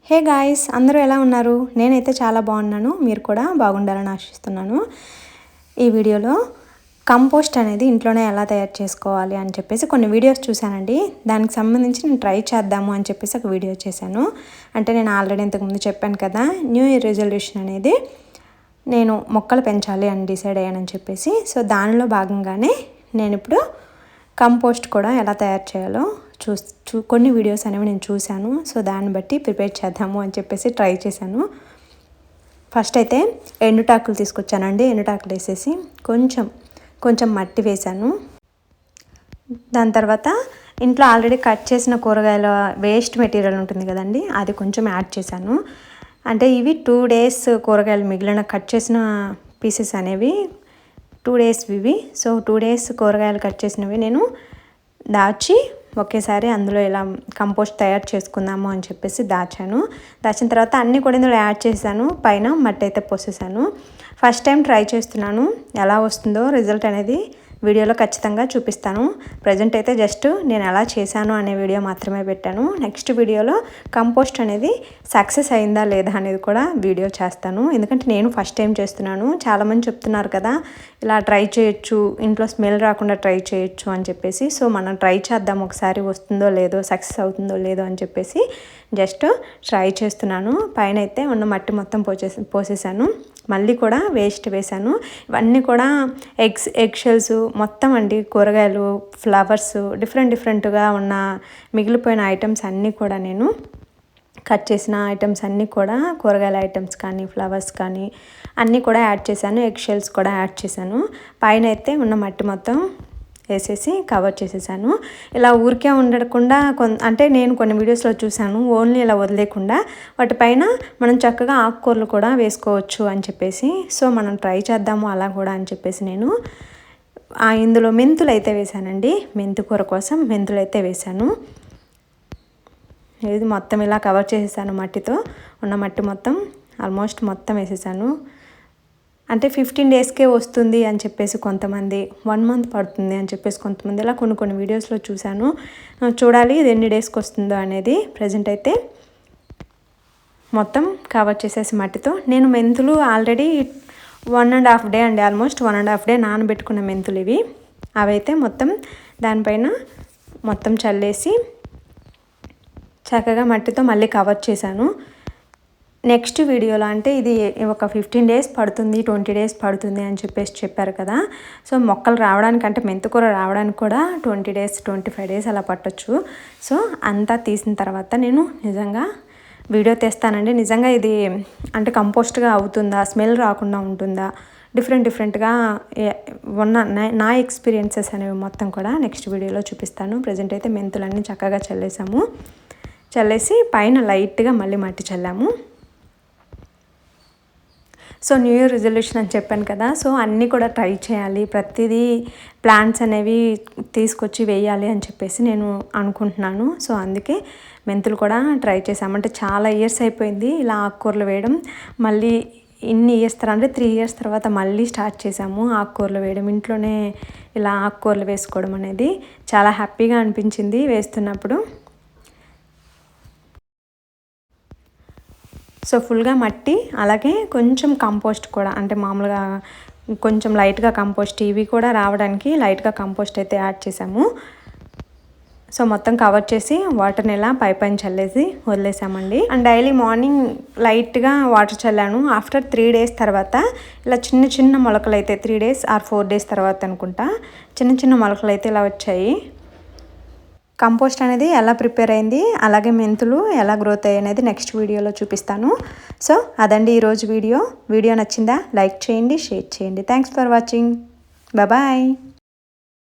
Hey guys, అందరూ ఎలా ఉన్నారు? నేనైతే చాలా బాగున్నాను. మీరు కూడా బాగుండాలని ఆశిస్తున్నాను. ఈ వీడియోలో కంపోస్ట్ అనేది ఇంట్లోనే ఎలా తయారు చేసుకోవాలి అని చెప్పేసి కొన్ని వీడియోస్ చూశానండి. దానికి సంబంధించి నేను ట్రై చేద్దాము అని చెప్పేసి ఒక వీడియో చేశాను. అంటే నేను ఆల్రెడీ ఇంతకుముందు చెప్పాను కదా, న్యూ ఇయర్ రెజల్యూషన్ అనేది నేను మొక్కలు పెంచాలి అని డిసైడ్ అయ్యానని చెప్పేసి. సో దానిలో భాగంగానే నేను ఇప్పుడు కంపోస్ట్ కూడా ఎలా తయారు చేయాలో కొన్ని వీడియోస్ అనేవి నేను చూశాను. సో దాన్ని బట్టి ప్రిపేర్ చేద్దాము అని చెప్పేసి ట్రై చేశాను. ఫస్ట్ అయితే ఎండుటాకులు తీసుకొచ్చానండి. ఎండుటాకులు వేసేసి కొంచెం మట్టి వేశాను. దాని తర్వాత ఇంట్లో ఆల్రెడీ కట్ చేసిన కూరగాయల వేస్ట్ మెటీరియల్ ఉంటుంది కదండి, అది కొంచెం యాడ్ చేశాను. అంటే ఇవి 2 days కూరగాయలు మిగిలిన కట్ చేసిన పీసెస్ అనేవి 2 days ఇవి. సో 2 days కూరగాయలు కట్ చేసినవి నేను దాచి ఒకేసారి అందులో ఇలా కంపోస్ట్ తయారు చేసుకుందాము అని చెప్పేసి దాచిన తర్వాత అన్నీ కూడా ఇందులో యాడ్ చేశాను. పైన మట్టి అయితే పోసేసాను. ఫస్ట్ టైం ట్రై చేస్తున్నాను. ఎలా వస్తుందో రిజల్ట్ అనేది వీడియోలో ఖచ్చితంగా చూపిస్తాను. ప్రజెంట్ అయితే జస్ట్ నేను ఎలా చేశాను అనే వీడియో మాత్రమే పెట్టాను. నెక్స్ట్ వీడియోలో కంపోస్ట్ అనేది సక్సెస్ అయిందా లేదా అనేది కూడా వీడియో చేస్తాను. ఎందుకంటే నేను ఫస్ట్ టైం చేస్తున్నాను. చాలామంది చెప్తున్నారు కదా, ఇలా ట్రై చేయొచ్చు, ఇంట్లో స్మెల్ రాకుండా ట్రై చేయొచ్చు అని చెప్పేసి. సో మనం ట్రై చేద్దాం, ఒకసారి వస్తుందో లేదో, సక్సెస్ అవుతుందో లేదో అని చెప్పేసి జస్ట్ ట్రై చేస్తున్నాను. పైన అయితే ఉన్న మట్టి మొత్తం పోసేసాను. మళ్ళీ కూడా వేస్ట్ వేశాను. ఇవన్నీ కూడా ఎగ్ షెల్స్ మొత్తం అండి, కూరగాయలు, ఫ్లవర్స్, డిఫరెంట్గా ఉన్న మిగిలిపోయిన ఐటమ్స్ అన్నీ కూడా నేను కట్ చేసిన ఐటమ్స్ అన్నీ కూడా, కూరగాయల ఐటమ్స్ కానీ ఫ్లవర్స్ కానీ అన్నీ కూడా యాడ్ చేశాను. ఎగ్ షెల్స్ కూడా యాడ్ చేశాను. పైన అయితే ఉన్న మట్టి మొత్తం వేసేసి కవర్ చేసేసాను. ఇలా ఊరికే ఉండకుండా అంటే నేను కొన్ని వీడియోస్లో చూశాను, ఓన్లీ ఇలా వదిలేకుండా వాటిపైన మనం చక్కగా ఆకుకూరలు కూడా వేసుకోవచ్చు అని చెప్పేసి. సో మనం ట్రై చేద్దాము అలా కూడా అని చెప్పేసి నేను ఇందులో మెంతులు అయితే వేసానండి. మెంతికూర కోసం మెంతులు అయితే వేసాను. ఇది మొత్తం ఇలా కవర్ చేసేసాను. మట్టితో ఉన్న మట్టి మొత్తం ఆల్మోస్ట్ మొత్తం వేసేసాను. అంటే 15 daysకే వస్తుంది అని చెప్పేసి కొంతమంది, 1 month పడుతుంది అని చెప్పేసి కొంతమంది, ఇలా కొన్ని వీడియోస్లో చూశాను. చూడాలి ఇది ఎన్ని డేస్కి వస్తుందో అనేది. ప్రజెంట్ అయితే మొత్తం కవర్ చేసేసి మట్టితో నేను మెంతులు ఆల్రెడీ 1.5 day అండి, ఆల్మోస్ట్ 1.5 day నానబెట్టుకున్న మెంతులు ఇవి. అవైతే మొత్తం దానిపైన మొత్తం చల్లేసి చక్కగా మట్టితో మళ్ళీ కవర్ చేశాను. నెక్స్ట్ వీడియోలో అంటే ఇది ఒక 15 days పడుతుంది, 20 days పడుతుంది అని చెప్పేసి చెప్పారు కదా. సో మొక్కలు రావడానికి, అంటే మెంతికూర రావడానికి కూడా 20 days 25 days అలా పట్టొచ్చు. సో అంతా తీసిన తర్వాత నేను నిజంగా వీడియో తీస్తానండి. నిజంగా ఇది అంటే కంపోస్ట్గా అవుతుందా, స్మెల్ రాకుండా ఉంటుందా, డిఫరెంట్గా ఉన్న నా ఎక్స్పీరియన్సెస్ అనేవి మొత్తం కూడా నెక్స్ట్ వీడియోలో చూపిస్తాను. ప్రజెంట్ అయితే మెంతులన్నీ చక్కగా చల్లేసి పైన లైట్గా మళ్ళీ మట్టి చల్లాము. సో న్యూ ఇయర్ రిజల్యూషన్ అని చెప్పాను కదా, సో అన్నీ కూడా ట్రై చేయాలి, ప్రతిదీ ప్లాంట్స్ అనేవి తీసుకొచ్చి వేయాలి అని చెప్పేసి నేను అనుకుంటున్నాను. సో అందుకే మెంతులు కూడా ట్రై చేసామంటే చాలా ఇయర్స్ అయిపోయింది ఇలా ఆకుకూరలు వేయడం. మళ్ళీ ఇన్ని ఇయర్స్ తర్వాత, అంటే 3 years తర్వాత మళ్ళీ స్టార్ట్ చేసాము ఆకుకూరలు వేయడం. ఇంట్లోనే ఇలా ఆకుకూరలు వేసుకోవడం అనేది చాలా హ్యాపీగా అనిపించింది వేస్తున్నప్పుడు. సో ఫుల్గా మట్టి, అలాగే కొంచెం కంపోస్ట్ కూడా, అంటే మామూలుగా కొంచెం లైట్గా కంపోస్ట్, ఇవి కూడా రావడానికి లైట్గా కంపోస్ట్ అయితే యాడ్ చేసాము. సో మొత్తం కవర్ చేసి వాటర్ని ఇలా పైన చల్లేసి వదిలేసామండి. అండ్ డైలీ మార్నింగ్ లైట్గా వాటర్ చల్లాను. ఆఫ్టర్ 3 days తర్వాత ఇలా చిన్న మొలకలు అయితే 3 days or 4 days తర్వాత అనుకుంటా చిన్న మొలకలు అయితే ఇలా వచ్చాయి. కంపోస్ట్ అనేది ఎలా ప్రిపేర్ అయింది, అలాగే మెంతులు ఎలా గ్రోత్ అయ్యాయి అనేది నెక్స్ట్ వీడియోలో చూపిస్తాను. సో అదండి ఈరోజు వీడియో నచ్చిందా? లైక్ చేయండి, షేర్ చేయండి. Thanks for watching. బాయ్.